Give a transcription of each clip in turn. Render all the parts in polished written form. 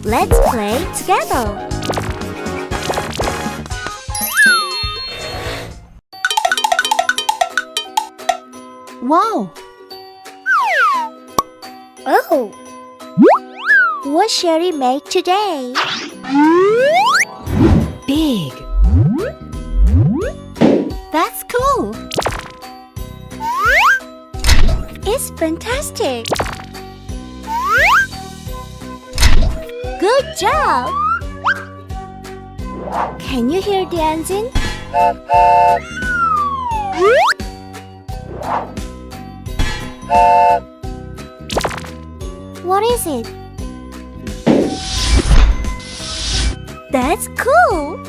Let's play together. Wow! Oh! What shall we make today? Big. That's cool! It's fantastic! Good job! Can you hear the engine? What is it? That's cool!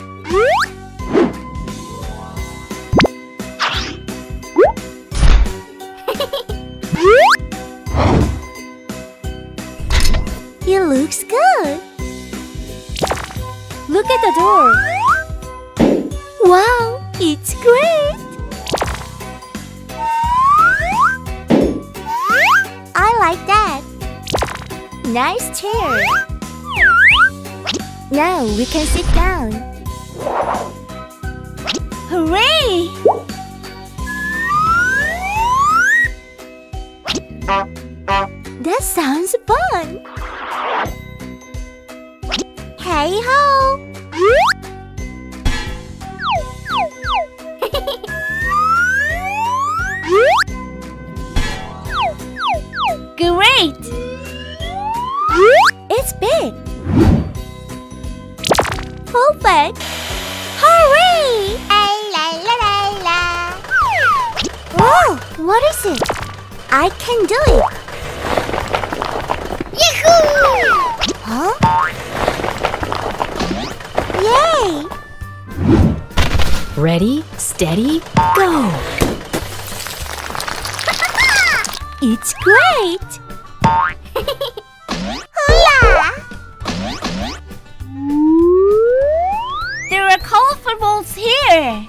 It looks good! Look at the door! Wow! It's great! I like that! Nice chair! Now we can sit down! Hooray! That sounds fun! Hey ho! Great! It's big! Perfect! Hooray! Whoa! What is it? I can do it! Yahoo! Huh? Yay! Ready, steady, go! It's great! Hoola! There are colorful balls here!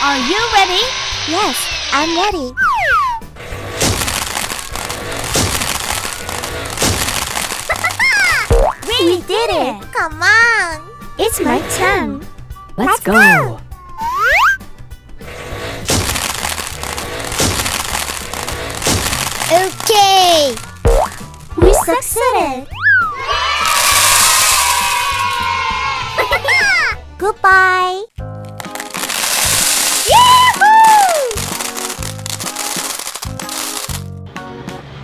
Are you ready? Yes, I'm ready. We did it! Come on! It's my turn! Let's go! Okay! We succeeded! Goodbye! Yahoo!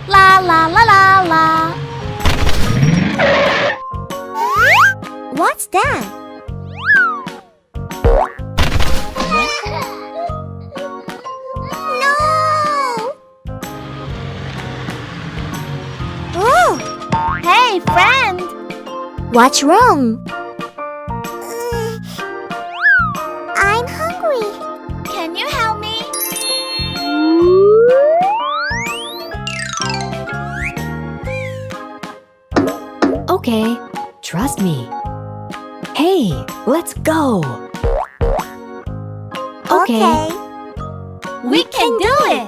La la la la la! What's that? No! Oh! Hey, friend! What's wrong? I'm hungry. Can you help me? Okay, trust me. Hey, let's go! Okay. We can do it!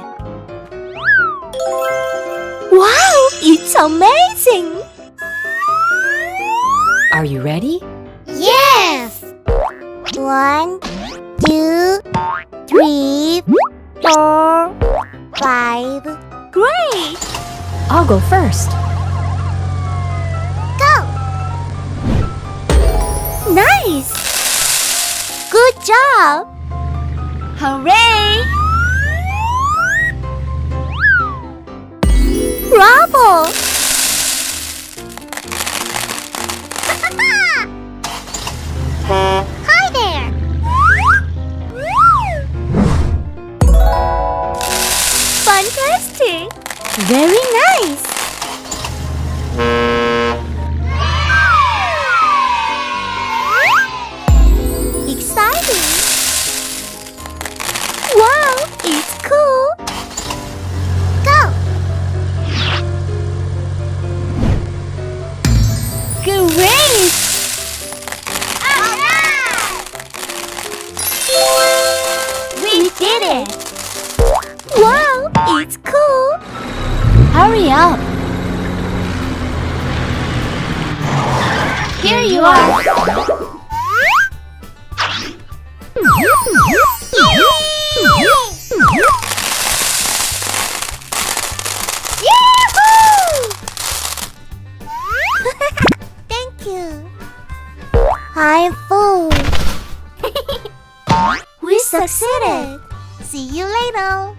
Wow! It's amazing! Are you ready? Yes! 1, 2, 3, 4, 5. Great! I'll go first. Go! Nice! Good job! Hooray! Bravo! Hi there! Fantastic! Very nice! Exciting! Wow! It's cool! Go! Great! We did it! Wow! It's cool! Hurry up! Here you are. Thank you. I'm full. We succeeded. See you later.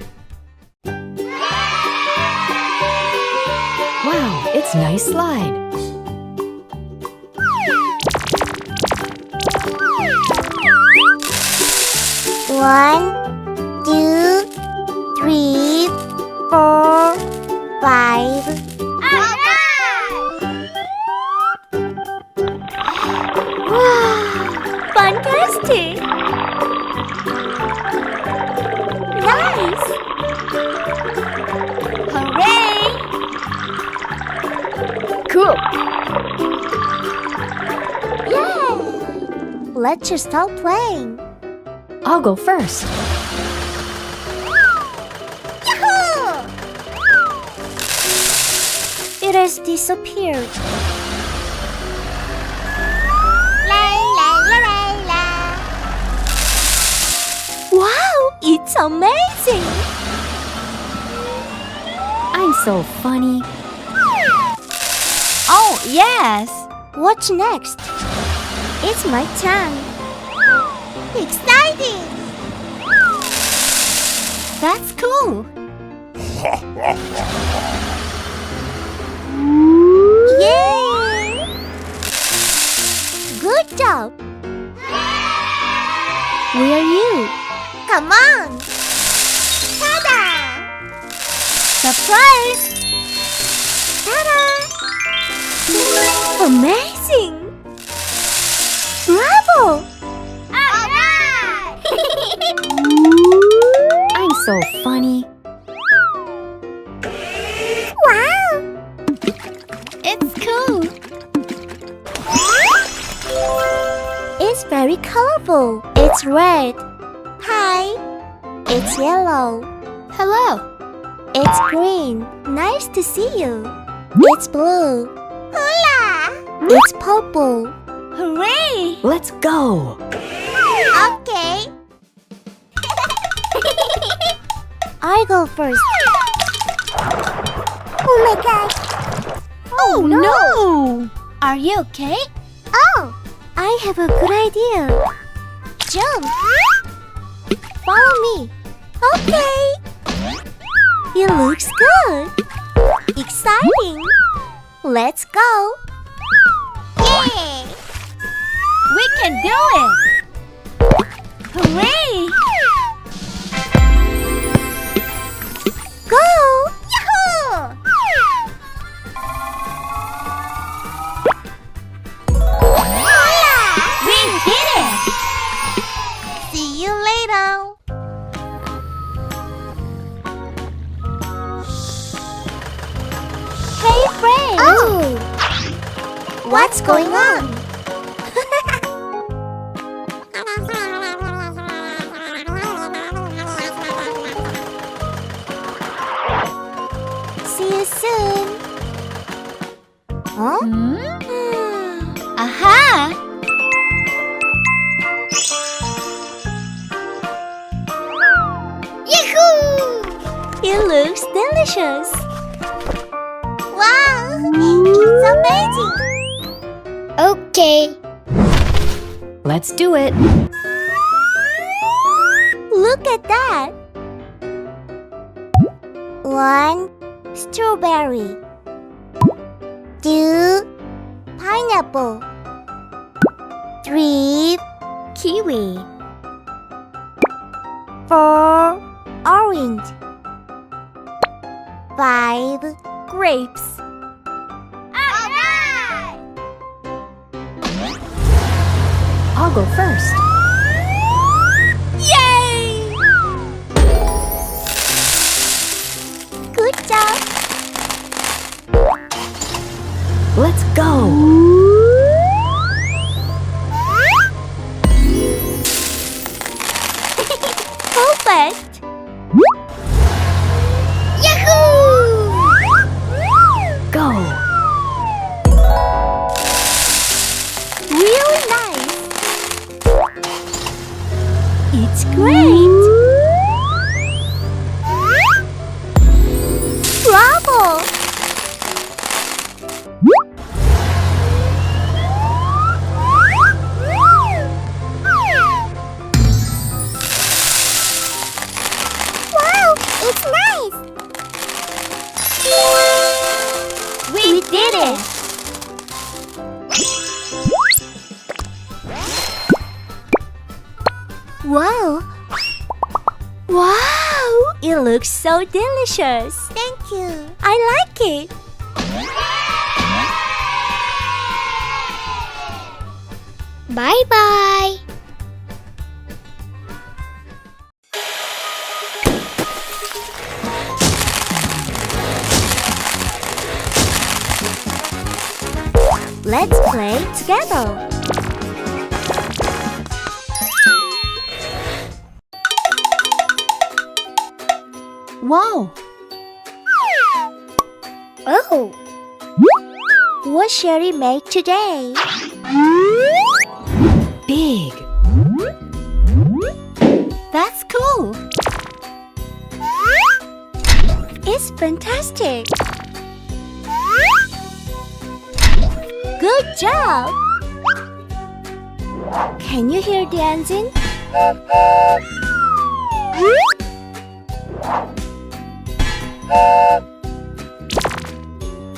Wow, it's nice slide. One, two, three, four, five. Wow, fantastic! Nice! Hooray! Cool. Yay! Let's just start playing. I'll go first. Yahoo! It has disappeared. La la la la la. Wow, it's amazing! I'm so funny. Oh, yes! What's next? It's my turn. Exciting! That's cool! Yay! Good job! Where are you? Come on! Ta-da! Surprise! Ta-da! Amazing! Bravo! Alright! I'm so funny. Wow! It's cool! It's very colorful. It's red. Hi. It's yellow. Hello. It's green. Nice to see you. It's blue. Hola! It's purple. Hooray! Let's go. Okay. I go first. Oh my god. Oh no! Are you okay? Oh, I have a good idea. Jump. Follow me. Okay. It looks good. Exciting. Let's go. Yay! We can do it. Hooray! Go! Yahoo! Hola! We did it! See you later. Hey, friends! Oh! What's going on? See you soon. Huh? Aha! Yahoo! It looks delicious. Wow! It's amazing. Okay. Let's do it. Look at that. 1 strawberry. 2 pineapple. 3 kiwi. 4 orange. 5 grapes. Alright! I'll go first. Yay! Good job. Let's go. Perfect. Yahoo! It's great! Bravo! Wow, it's nice! We did it! Wow! Wow! It looks so delicious! Thank you! I like it! Bye-bye! Let's play together! Wow! Oh! What shall we make today? Big. That's cool! It's fantastic! Good job! Can you hear the engine?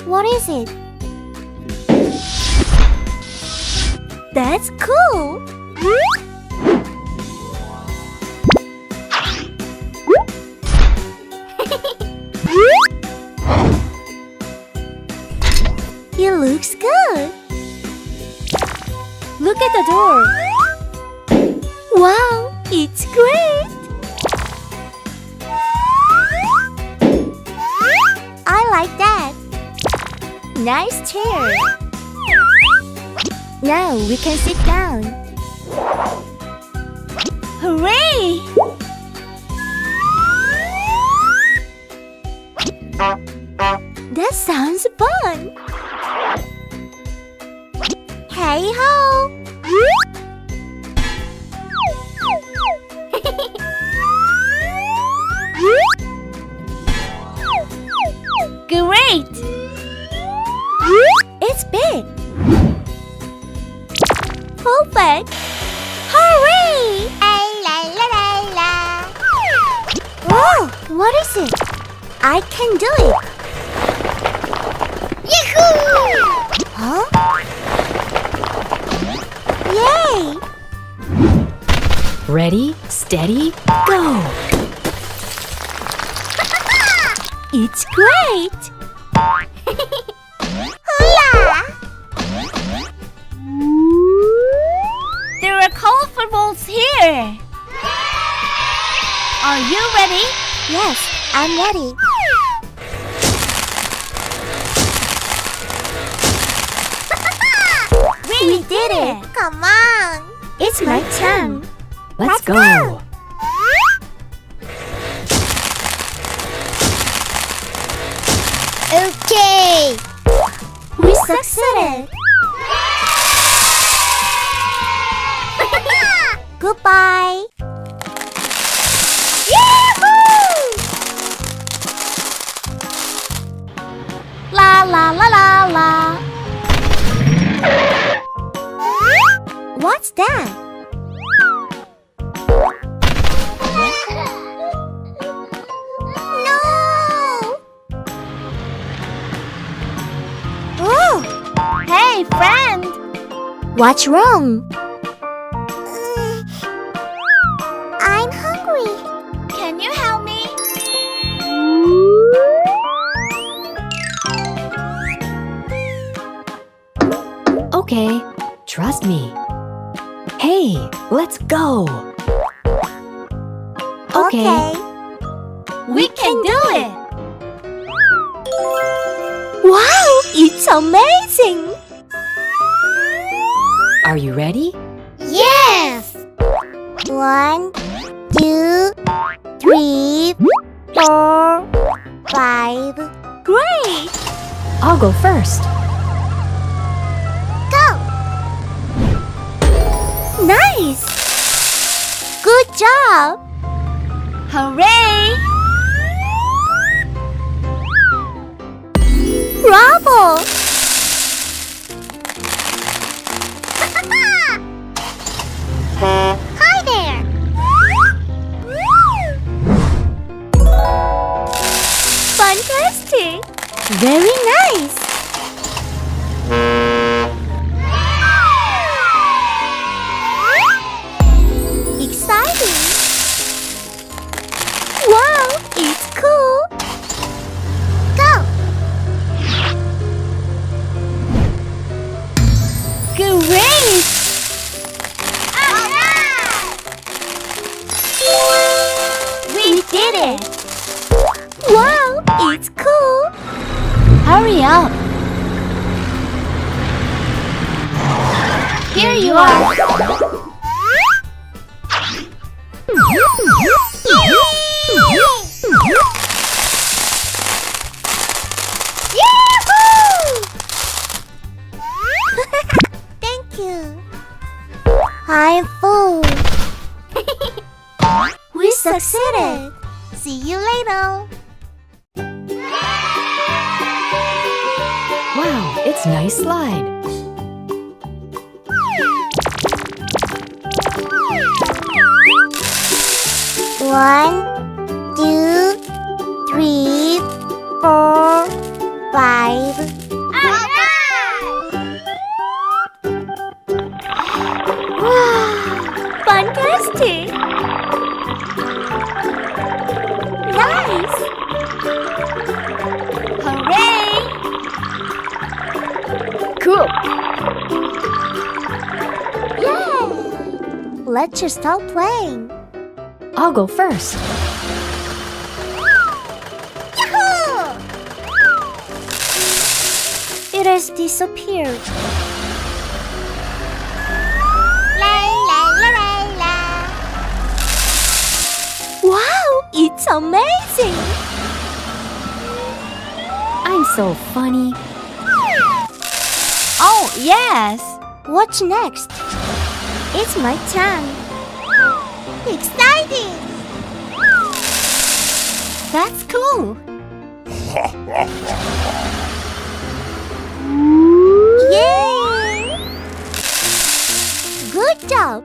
What is it? That's cool! It looks good! Look at the door! Wow, it's great! I like that! Nice chair! Now we can sit down! Hooray! That sounds fun! Hey ho! Great! It's big! Perfect! Hooray! Whoa! What is it? I can do it! Yahoo! Huh? Yay! Ready, steady, go! It's great! Hula! There are colorful balls here! Are you ready? Yes, I'm ready. We did it! Come on! It's my turn! Let's go! Okay! We succeeded! Goodbye! Yahoo! La la la la la! What's that? No! Oh! Hey, friend! What's wrong? I'm hungry. Can you help me? Okay, trust me. Hey, let's go! Okay. We can do it! Wow! It's amazing! Are you ready? Yes! 1, 2, 3, 4, 5. Great! I'll go first. Go! Nice! Good job! Hooray! Bravo! Hi there! Fantastic! Very nice! Exciting! Wow, it's cool! Go! Great! We did it! Wow, it's cool! Hurry up! Here you are! Thank you. I'm full. We succeeded. See you later. Wow, it's nice slide. One, two, three, four, five. Wow, fantastic! Nice! Hooray! Cool. Yay! Let's just start playing. I'll go first. Yahoo! It has disappeared. La la la la la. Wow, it's amazing! I'm so funny. Oh, yes! What's next? It's my turn. Exciting! That's cool! Yay! Good job!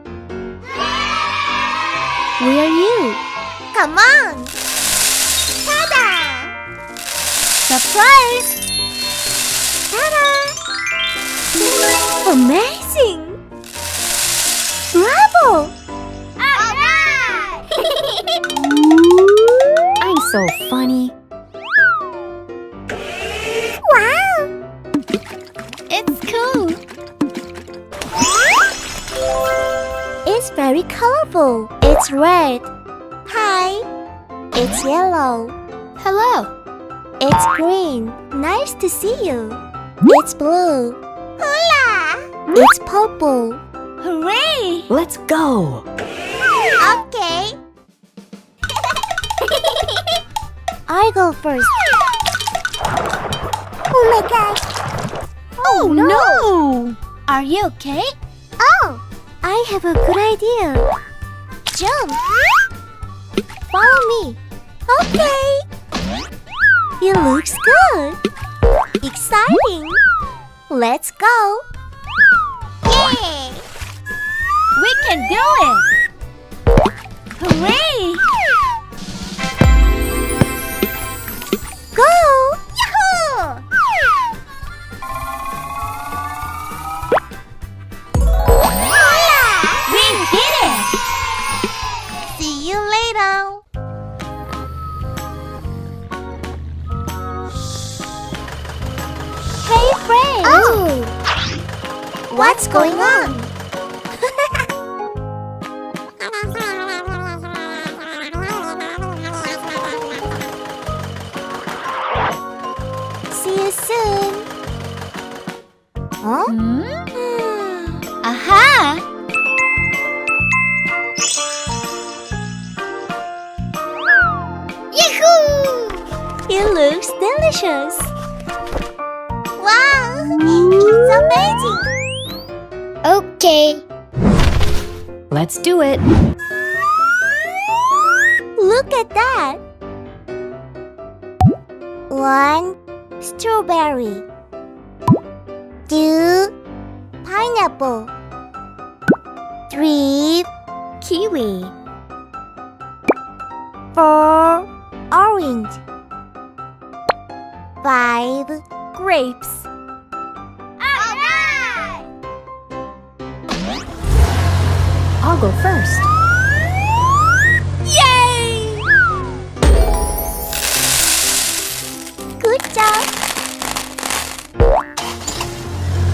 Where are you? Come on! Ta-da! Surprise! Ta-da! Amazing! Bravo! I'm so funny. Wow! It's cool! It's very colorful. It's red. Hi. It's yellow. Hello! It's green. Nice to see you. It's blue. Hola! It's purple. Hooray! Let's go. Okay. I go first. Oh my god. Oh no! Are you okay? Oh, I have a good idea. Jump. Follow me. Okay. It looks good. Exciting. Let's go. Yay! We can do it! Hooray! Go! Yahoo! Hola! We did it! See you later. Hey friend! Oh! What's going on? See you soon. Huh? Aha! Yahoo! It looks delicious. Wow! It's amazing. Okay. Let's do it. at that. 1. Strawberry. 2. Pineapple. 3. Kiwi. 4. Orange. 5. Grapes. I'll go first. Yay! Good job.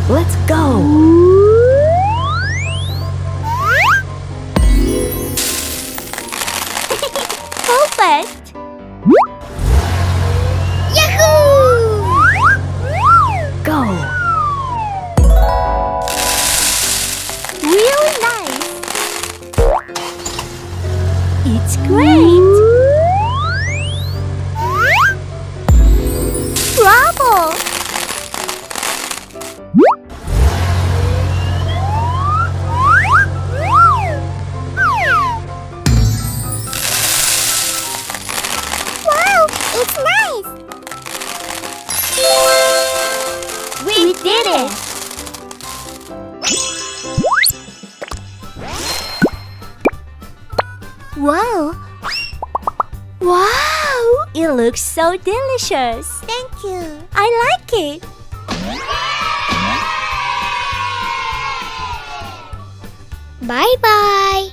Let's go. Perfect. Yahoo! Go. Really nice. It's great. Bravo. Wow, it's nice. We did it. Wow! Wow! It looks so delicious! Thank you! I like it! Bye-bye!